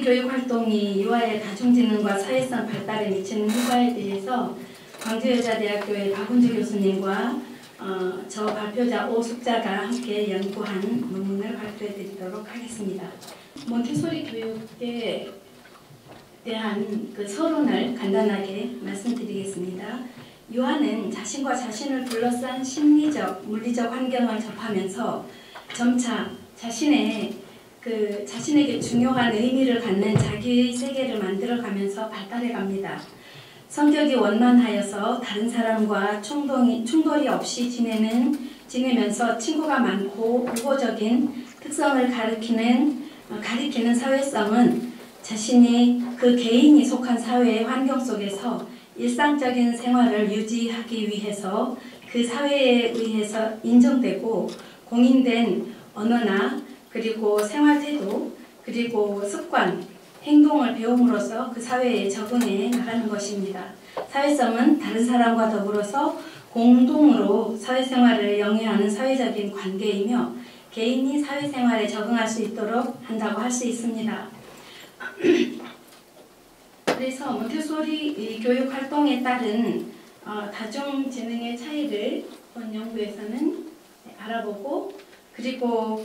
교육 활동이 유아의 다중지능과 사회성 발달에 미치는 효과에 대해서 광주여자대학교의 박은주 교수님과 저 발표자 오숙자가 함께 연구한 논문을 발표해 드리도록 하겠습니다. 몬테소리 교육에 대한 그 서론을 간단하게 말씀드리겠습니다. 유아는 자신과 자신을 둘러싼 심리적, 물리적 환경을 접하면서 점차 자신에게 중요한 의미를 갖는 자기의 세계를 만들어가면서 발달해 갑니다. 성격이 원만하여서 다른 사람과 충돌이 없이 지내면서 친구가 많고 우호적인 특성을 가리키는 사회성은 자신이 그 개인이 속한 사회의 환경 속에서 일상적인 생활을 유지하기 위해서 그 사회에 의해서 인정되고 공인된 언어나 그리고 생활태도 그리고 습관, 행동을 배움으로써 그 사회에 적응해 나가는 것입니다. 사회성은 다른 사람과 더불어서 공동으로 사회생활을 영위하는 사회적인 관계이며 개인이 사회생활에 적응할 수 있도록 한다고 할 수 있습니다. 그래서 몬테소리 교육 활동에 따른 다중지능의 차이를 본 연구에서는 알아보고 그리고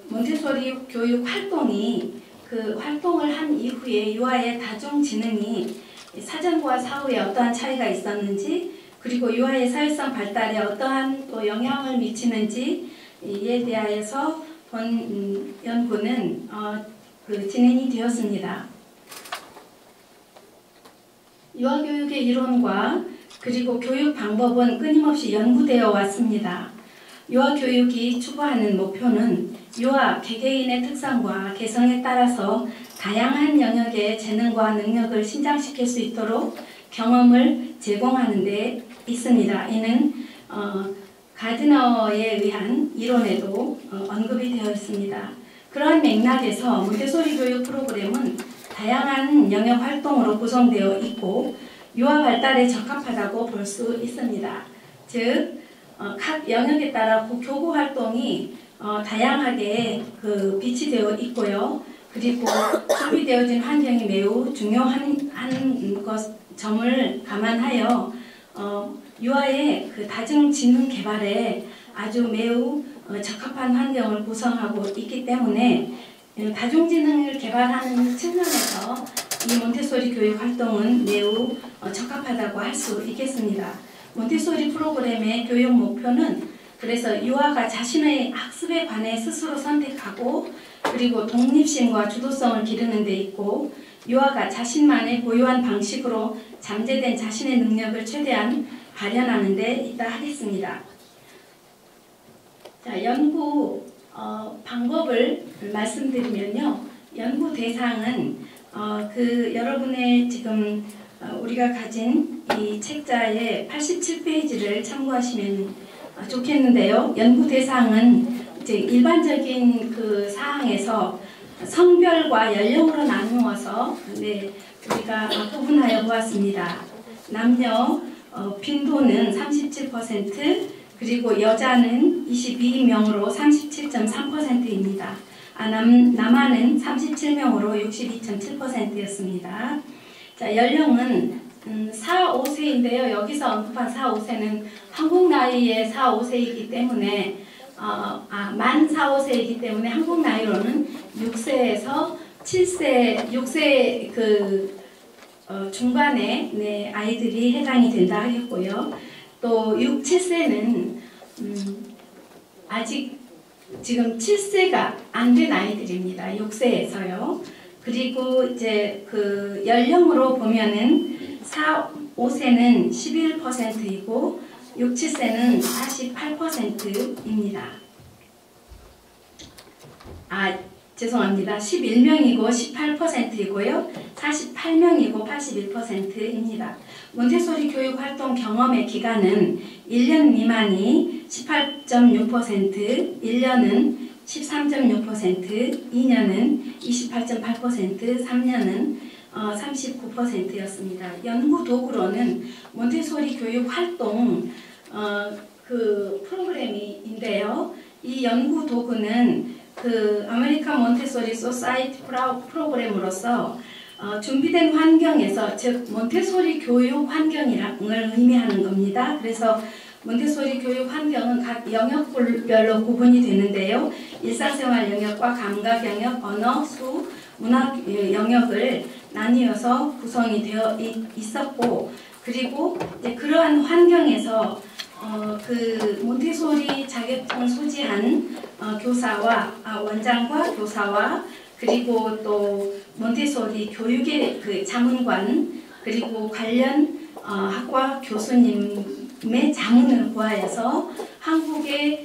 몬테소리 교육 활동이 그 활동을 한 이후에 유아의 다중지능이 사전과 사후에 어떠한 차이가 있었는지 그리고 유아의 사회성 발달에 어떠한 또 영향을 미치는지에 대하여서 본 연구는 진행이 되었습니다. 유아교육의 이론과 그리고 교육 방법은 끊임없이 연구되어 왔습니다. 유아교육이 추구하는 목표는 유아 개개인의 특성과 개성에 따라서 다양한 영역의 재능과 능력을 신장시킬 수 있도록 경험을 제공하는 데 있습니다. 이는 가드너에 의한 이론에도 언급이 되어 있습니다. 그러한 맥락에서 몬테소리 교육 프로그램은 다양한 영역 활동으로 구성되어 있고 유아 발달에 적합하다고 볼 수 있습니다. 즉, 각 영역에 따라 교구 활동이 다양하게 비치되어 있고요. 그리고 준비되어진 환경이 매우 중요한 점을 감안하여 유아의 그 다중지능 개발에 아주 매우 적합한 환경을 구성하고 있기 때문에 다중지능을 개발하는 측면에서 이 몬테소리 교육 활동은 매우 적합하다고 할 수 있겠습니다. 몬테소리 프로그램의 교육 목표는 그래서 유아가 자신의 학습에 관해 스스로 선택하고 그리고 독립심과 주도성을 기르는 데 있고 유아가 자신만의 고유한 방식으로 잠재된 자신의 능력을 최대한 발현하는 데 있다 하겠습니다. 자, 연구 방법을 말씀드리면요. 연구 대상은 여러분의 지금 우리가 가진 이 책자의 87페이지를 참고하시면 좋겠는데요. 연구 대상은 이제 일반적인 그 사항에서 성별과 연령으로 나누어서 우리가 구분하여 보았습니다. 남녀 빈도는 37%, 그리고 여자는 22명으로 37.3%입니다. 남아는 37명으로 62.7%였습니다. 자, 연령은 4, 5세인데요. 여기서 언급한 4, 5세는 한국 나이의 4, 5세이기 때문에 만 4, 5세이기 때문에 한국 나이로는 6세에서 7세, 6세 중반의 아이들이 해당이 된다 하겠고요. 또 6, 7세는 아직 지금 7세가 안 된 아이들입니다. 6세에서요. 그리고 이제 그 연령으로 보면은 4, 5세는 11%이고 6, 7세는 48%입니다. 죄송합니다. 11명이고 18%이고요. 48명이고 81%입니다. 몬테소리 교육 활동 경험의 기간은 1년 미만이 18.6%, 1년은 13.6%, 2년은 28.8%, 3년은 39%였습니다. 연구 도구로는 몬테소리 교육 활동 그 프로그램인데요. 이 연구 도구는 그 아메리칸 몬테소리 소사이티 프로그램으로서 준비된 환경에서, 즉 몬테소리 교육 환경을 의미하는 겁니다. 그래서 몬테소리 교육 환경은 각 영역별로 구분이 되는데요. 일상생활 영역과 감각 영역, 언어, 수, 문학 영역을 나뉘어서 구성이 되어 있었고, 그리고 이제 그러한 환경에서 그 몬테소리 자격증 소지한 교사와 원장과 교사와, 그리고 또 몬테소리 교육의 그 자문관, 그리고 관련 학과 교수님의 자문을 구하여서 한국의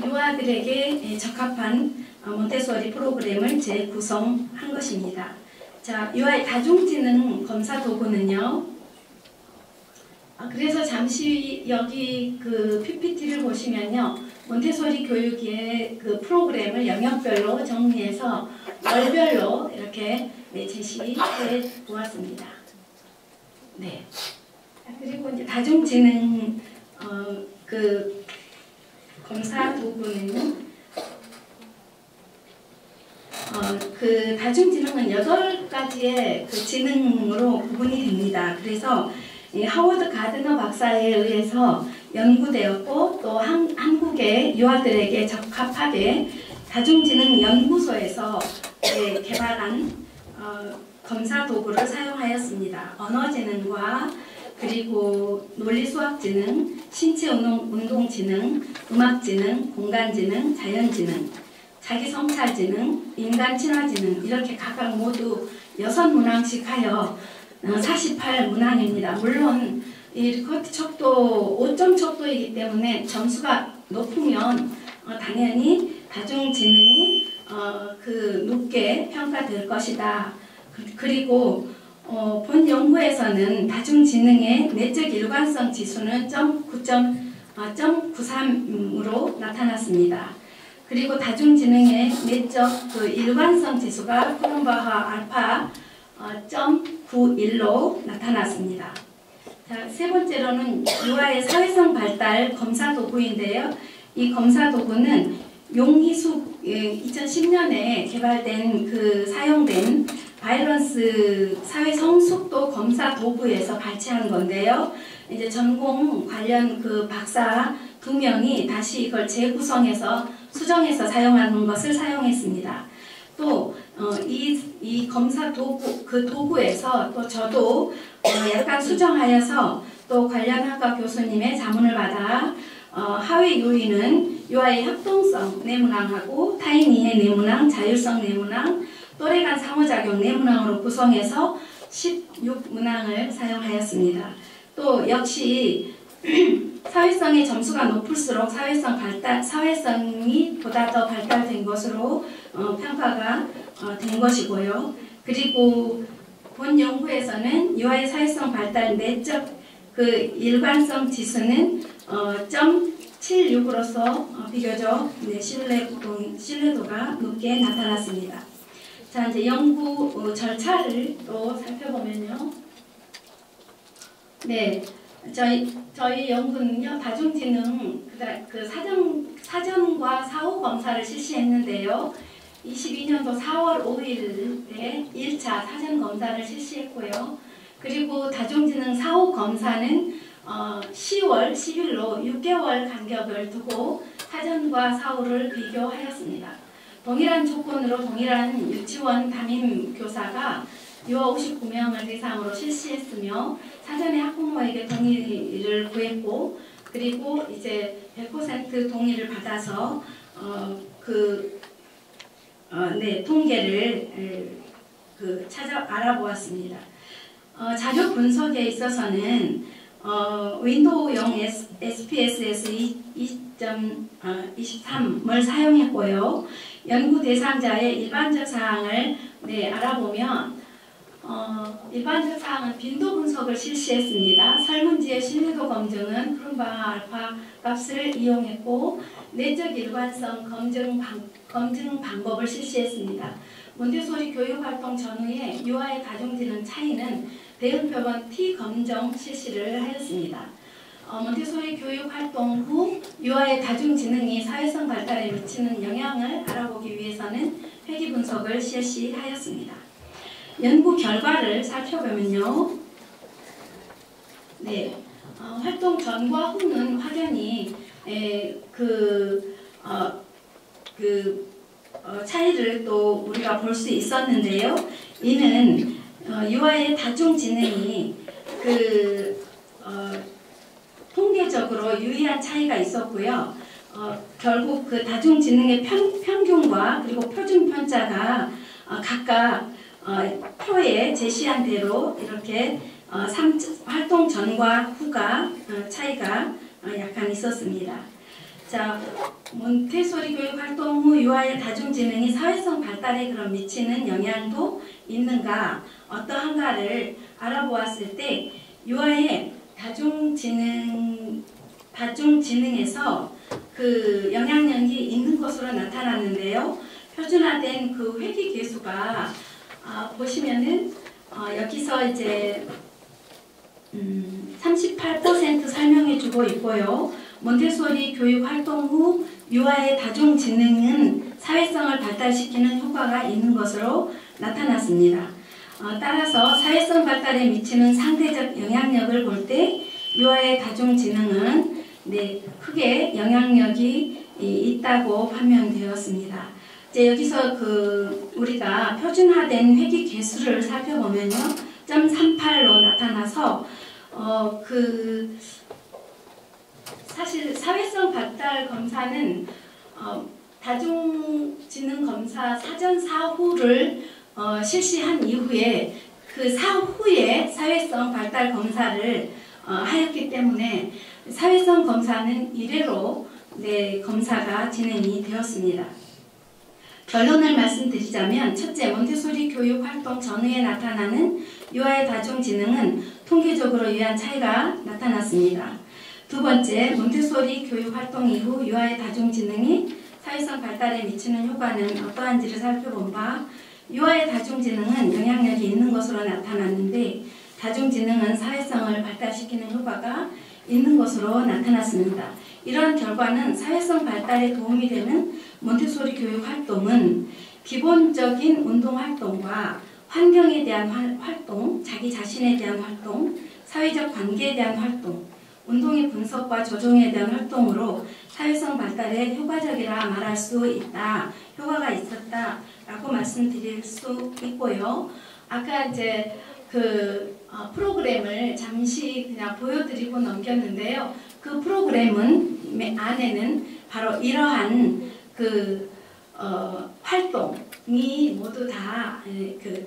유아들에게 적합한 몬테소리 프로그램을 재구성한 것입니다. 자, 유아의 다중지능 검사 도구는요. 그래서 잠시 여기 그 PPT를 보시면요. 몬테소리 교육의 그 프로그램을 영역별로 정리해서 월별로 이렇게 제시해 보았습니다. 네. 그리고 이제 다중지능 그 검사 도구는 그 다중지능은 8가지의 그 지능으로 구분이 됩니다. 그래서 하워드 가드너 박사에 의해서 연구되었고, 또 한국의 유아들에게 적합하게 다중지능 연구소에서 개발한 검사 도구를 사용하였습니다. 언어지능과 그리고 논리수학지능, 신체운동지능, 음악지능, 공간지능, 자연지능, 자기성찰지능, 인간친화지능, 이렇게 각각 모두 6문항씩 하여 48문항입니다. 물론 이 리커트 척도 5점 척도이기 때문에 점수가 높으면 당연히 다중지능이 그 높게 평가될 것이다. 그리고 본 연구에서는 다중지능의 내적 일관성 지수는 9.93으로 나타났습니다. 그리고 다중지능의 내적 그 일관성 지수가 크롬바하 알파 0.91로 나타났습니다. 자, 세 번째로는 유아의 사회성 발달 검사 도구인데요. 이 검사 도구는 용희숙 2010년에 개발된 그 사용된 바이런스 사회 성숙도 검사 도구에서 발췌한 건데요. 이제 전공 관련 그 박사 2명이 다시 이걸 재구성해서 수정해서 사용하는 것을 사용했습니다. 또 이 검사 도구, 그 도구에서 또 저도 약간 수정하여서 또 관련 학과 교수님의 자문을 받아 하위 요인은 유아의 협동성 4문항하고 타인 이해 4문항, 자율성 4문항, 또래 간 상호작용 4문항으로 구성해서 16문항을 사용하였습니다. 또 역시 사회성의 점수가 높을수록 사회성이 보다 더 발달된 것으로 평가가 된 것이고요. 그리고 본 연구에서는 유아의 사회성 발달 내적 그 일관성 지수는 0.76으로서 비교적 신뢰도가 높게 나타났습니다. 자, 이제 연구 절차를 또 살펴보면요. 네. 저희 연구는요, 다중지능 그 사전과 사후 검사를 실시했는데요. 22년도 4월 5일에 1차 사전 검사를 실시했고요. 그리고 다중지능 사후 검사는 10월, 10일로 6개월 간격을 두고 사전과 사후를 비교하였습니다. 동일한 조건으로 동일한 유치원 담임 교사가 유아 59명을 대상으로 실시했으며 사전에 학부모에게 동의를 구했고, 그리고 이제 100% 동의를 받아서 통계를 알아보았습니다. 자료 분석에 있어서는 윈도우용 SPSS 2.23을 사용했고요. 연구 대상자의 일반적 사항을 알아보면 일반적 사항은 빈도 분석을 실시했습니다. 설문지의 신뢰도 검증은 크롬바하 알파 값을 이용했고, 내적 일관성 검증 방법을 실시했습니다. 몬테소리 교육활동 전후에 유아의 다중지능 차이는 대응표본 T 검정 실시를 하였습니다. 몬테소리 교육 활동 후 유아의 다중지능이 사회성 발달에 미치는 영향을 알아보기 위해서는 회귀 분석을 실시하였습니다. 연구 결과를 살펴보면요. 네, 활동 전과 후는 확연히 차이를 또 우리가 볼 수 있었는데요. 이는 유아의 다중지능이 통계적으로 유의한 차이가 있었고요. 결국 그 다중지능의 평균과 그리고 표준 편차가 각각 표에 제시한 대로 이렇게 활동 전과 후가 차이가 약간 있었습니다. 자, 몬테소리 교육 활동 후 유아의 다중지능이 사회성 발달에 그럼 미치는 영향도 있는가, 어떠한가를 알아보았을 때 유아의 다중지능에서 그 영향력이 있는 것으로 나타났는데요. 표준화된 그 회귀 개수가 보시면은 여기서 이제 38% 설명해주고 있고요. 몬테소리 교육 활동 후 유아의 다중지능은 사회성을 발달시키는 효과가 있는 것으로 나타났습니다. 따라서 사회성 발달에 미치는 상대적 영향력을 볼 때 유아의 다중지능은 크게 영향력이 있다고 판명되었습니다. 이제 여기서 우리가 표준화된 회귀 개수를 살펴보면요, 0.38로 나타나서 사실 사회성 발달 검사는 다중지능 검사 사전 사후를 실시한 이후에 그 사후에 사회성 발달 검사를 하였기 때문에 사회성 검사는 이례로 검사가 진행이 되었습니다. 결론을 말씀드리자면, 첫째, 몬테소리 교육 활동 전후에 나타나는 유아의 다중지능은 통계적으로 유의한 차이가 나타났습니다. 두 번째, 몬테소리 교육 활동 이후 유아의 다중지능이 사회성 발달에 미치는 효과는 어떠한지를 살펴본 바, 유아의 다중지능은 영향력이 있는 것으로 나타났는데 다중지능은 사회성을 발달시키는 효과가 있는 것으로 나타났습니다. 이러한 결과는 사회성 발달에 도움이 되는 몬테소리 교육 활동은 기본적인 운동 활동과 환경에 대한 활동, 자기 자신에 대한 활동, 사회적 관계에 대한 활동, 운동의 분석과 조정에 대한 활동으로 사회성 발달에 효과적이라 말할 수 있다, 효과가 있었다라고 말씀드릴 수 있고요. 아까 이제 프로그램을 잠시 그냥 보여드리고 넘겼는데요. 그 프로그램은 안에는 바로 이러한 활동이 모두 다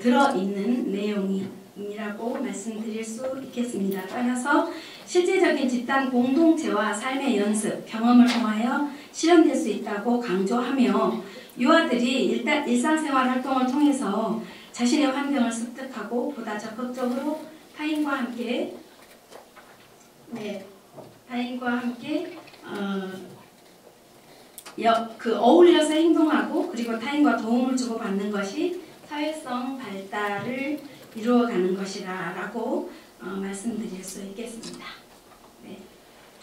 들어있는 내용이라고 말씀드릴 수 있겠습니다. 따라서 실제적인 집단 공동체와 삶의 연습, 경험을 통하여 실현될 수 있다고 강조하며 유아들이 일단 일상생활 활동을 통해서 자신의 환경을 습득하고 보다 적극적으로 타인과 함께 어울려서 행동하고 그리고 타인과 도움을 주고받는 것이 사회성 발달을 이루어가는 것이라고 말씀드릴 수 있겠습니다.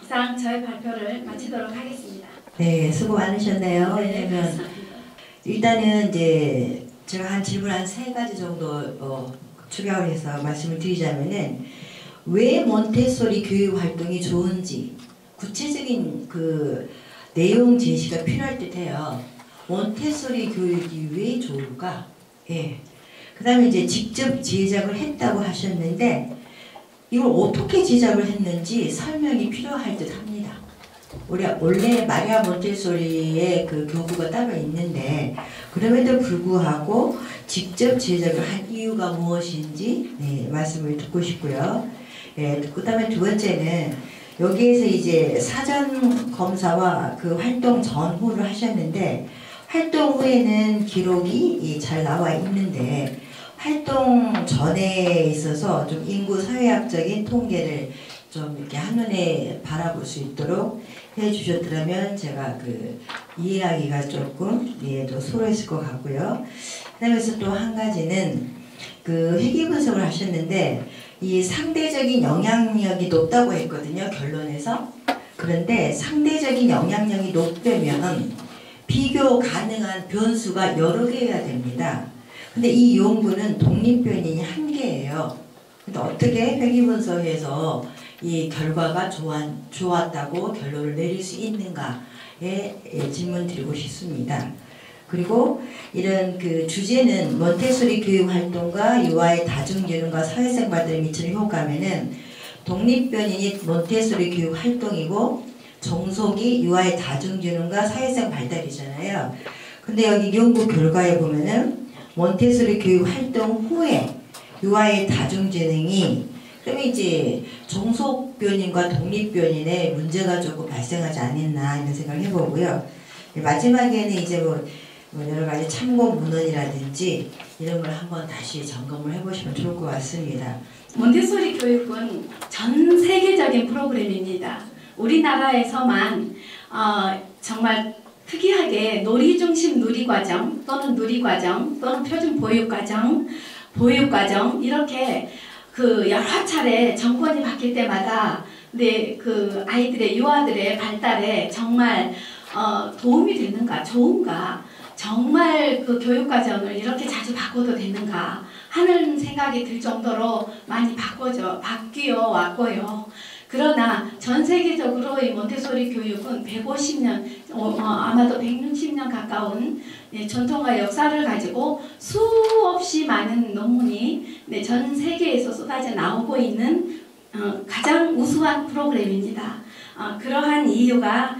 이상 저의 발표를 마치도록 하겠습니다. 네, 수고 많으셨네요. 왜냐면 일단은 이제 제가 질문 한 3가지 정도 추가를 해서 말씀을 드리자면은 왜 몬테소리 교육 활동이 좋은지 구체적인 내용 제시가 필요할 듯해요. 몬테소리 교육이 왜 좋을까? 그 다음에 이제 직접 제작을 했다고 하셨는데 이걸 어떻게 제작을 했는지 설명이 필요할 듯 합니다. 원래 마리아 몬테소리의 교구가 따로 있는데 그럼에도 불구하고 직접 제작을 한 이유가 무엇인지 말씀을 듣고 싶고요. 그 다음에 두 번째는 여기에서 이제 사전 검사와 활동 전후를 하셨는데 활동 후에는 기록이 잘 나와 있는데 활동 전에 있어서 좀 인구 사회학적인 통계를 좀 이렇게 한눈에 바라볼 수 있도록 해주셨더라면 제가 이해하기가 조금 더 수월했을 것 같고요. 그다음에 또 한 가지는 회귀 분석을 하셨는데 이 상대적인 영향력이 높다고 했거든요, 결론에서. 그런데 상대적인 영향력이 높으면 비교 가능한 변수가 여러 개여야 됩니다. 근데 이 연구는 독립변인이 한 개예요. 근데 어떻게 회귀분석에서 이 결과가 좋았다고 결론을 내릴 수 있는가에 질문 드리고 싶습니다. 그리고 이런 그 주제는 몬테소리 교육 활동과 유아의 다중교육과 사회생 발달에 미치는 효과면은 독립변인이 몬테소리 교육 활동이고 정속이 유아의 다중교육과 사회생 발달이잖아요. 근데 여기 연구 결과에 보면은 몬테소리 교육 활동 후에 유아의 다중재능이 그러면 이제 정속변인과 독립변인의 문제가 조금 발생하지 않았나 이런 생각을 해보고요. 마지막에는 이제 뭐 여러 가지 참고 문헌이라든지 이런 걸 한번 다시 점검을 해보시면 좋을 것 같습니다. 몬테소리 교육은 전 세계적인 프로그램입니다. 우리나라에서만 정말 특이하게 놀이 중심 누리과정 또는 누리과정 또는 표준 보육과정 이렇게 그 여러 차례 정권이 바뀔 때마다 그 아이들의 유아들의 발달에 정말 도움이 되는가, 좋은가, 정말 그 교육과정을 이렇게 자주 바꿔도 되는가 하는 생각이 들 정도로 많이 바뀌어 왔고요. 그러나 전 세계적으로 이 몬테소리 교육은 150년, 아마도 160년 가까운 전통과 역사를 가지고 수없이 많은 논문이 전 세계에서 쏟아져 나오고 있는 가장 우수한 프로그램입니다. 그러한 이유가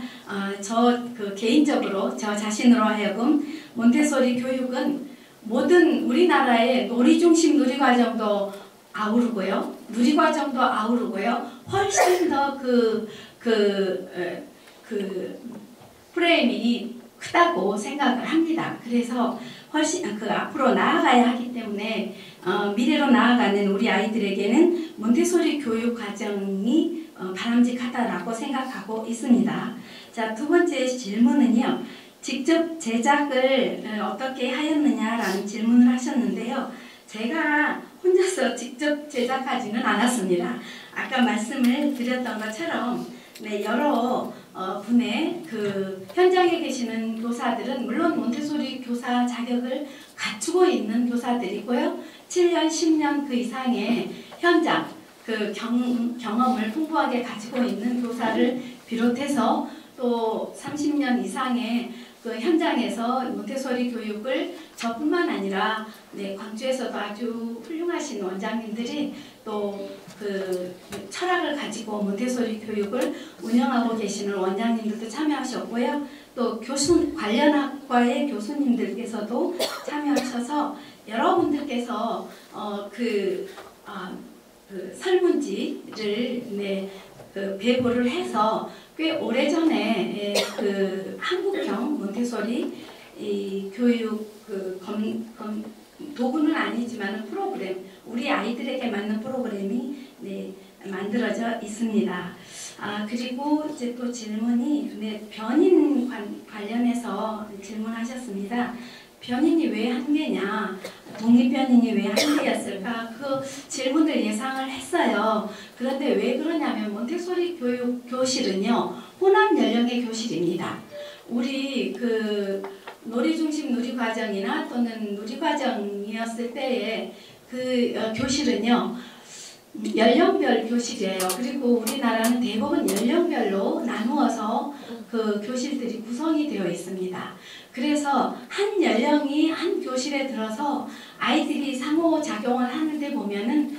개인적으로 저 자신으로 하여금 몬테소리 교육은 모든 우리나라의 놀이 중심 누리과정도 아우르고요. 누리과정도 아우르고요. 훨씬 더 프레임이 크다고 생각을 합니다. 그래서 훨씬 앞으로 나아가야 하기 때문에 미래로 나아가는 우리 아이들에게는 몬테소리 교육 과정이 바람직하다라고 생각하고 있습니다. 자, 두 번째 질문은요. 직접 제작을 어떻게 하였느냐라는 질문을 하셨는데요. 제가 혼자서 직접 제작하지는 않았습니다. 아까 말씀을 드렸던 것처럼 여러 분의 그 현장에 계시는 교사들은 물론 몬테소리 교사 자격을 갖추고 있는 교사들이고요. 7년, 10년 그 이상의 현장 그 경험을 풍부하게 가지고 있는 교사를 비롯해서 또 30년 이상의 그 현장에서 몬테소리 교육을 저뿐만 아니라 광주에서도 아주 훌륭하신 원장님들이 또 그 철학을 가지고 몬테소리 교육을 운영하고 계시는 원장님들도 참여하셨고요. 또 관련 학과의 교수님들께서도 참여하셔서 여러분들께서 그 설문지를 배부를 해서 꽤 오래전에 그 한국형 몬테소리 교육 도구는 아니지만 프로그램, 우리 아이들에게 맞는 프로그램이 만들어져 있습니다. 그리고 이제 또 질문이 변인 관련해서 질문하셨습니다. 변인이 왜 한 개냐, 독립변인이 왜 한 개였을까? 그 질문을 예상을 했어요. 그런데 왜 그러냐면 몬테소리 교실은요 혼합 연령의 교실입니다. 우리 그 놀이 중심 누리 과정이나 또는 누리 과정이었을 때의 그 교실은요 연령별 교실이에요. 그리고 우리나라는 대부분 연령별로 나누어서 그 교실들이 구성이 되어 있습니다. 그래서 한 연령이 한 교실에 들어서 아이들이 상호작용을 하는데 보면은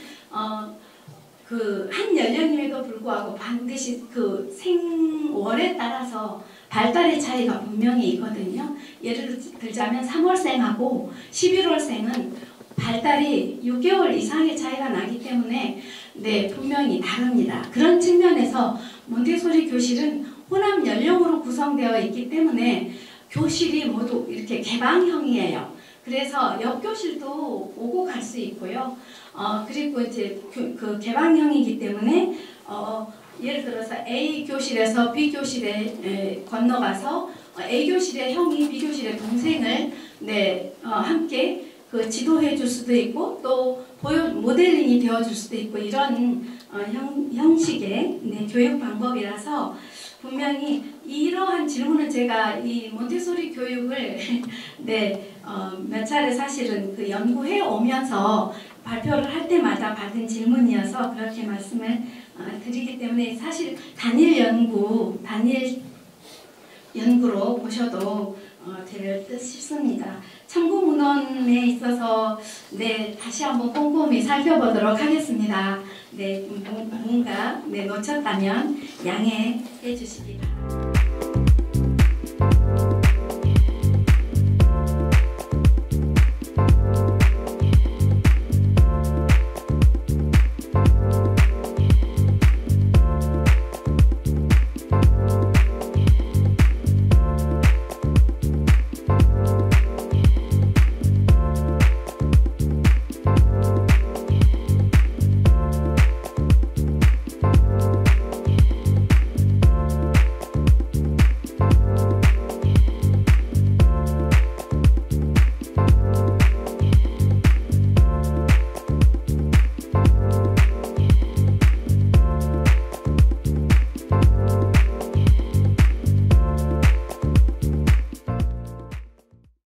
그 한 연령임에도 불구하고 반드시 그 생월에 따라서 발달의 차이가 분명히 있거든요. 예를 들자면 3월생하고 11월생은 발달이 6개월 이상의 차이가 나기 때문에 분명히 다릅니다. 그런 측면에서 몬테소리 교실은 혼합 연령으로 구성되어 있기 때문에 교실이 모두 이렇게 개방형이에요. 그래서 옆교실도 오고 갈 수 있고요. 그리고 이제 그 개방형이기 때문에 예를 들어서 A 교실에서 B 교실에 건너가서 A 교실의 형이 B 교실의 동생을 함께 그 지도해 줄 수도 있고 또 모델링이 되어줄 수도 있고 이런 형식의 교육 방법이라서 분명히 이러한 질문을 제가 이 몬테소리 교육을 몇 차례 사실은 그 연구해 오면서 발표를 할 때마다 받은 질문이어서 그렇게 말씀을 드리기 때문에 사실 단일 연구로 보셔도 될 듯 싶습니다. 참고 문헌에 있어서 다시 한번 꼼꼼히 살펴보도록 하겠습니다. 뭔가 놓쳤다면 양해해 주시기 바랍니다.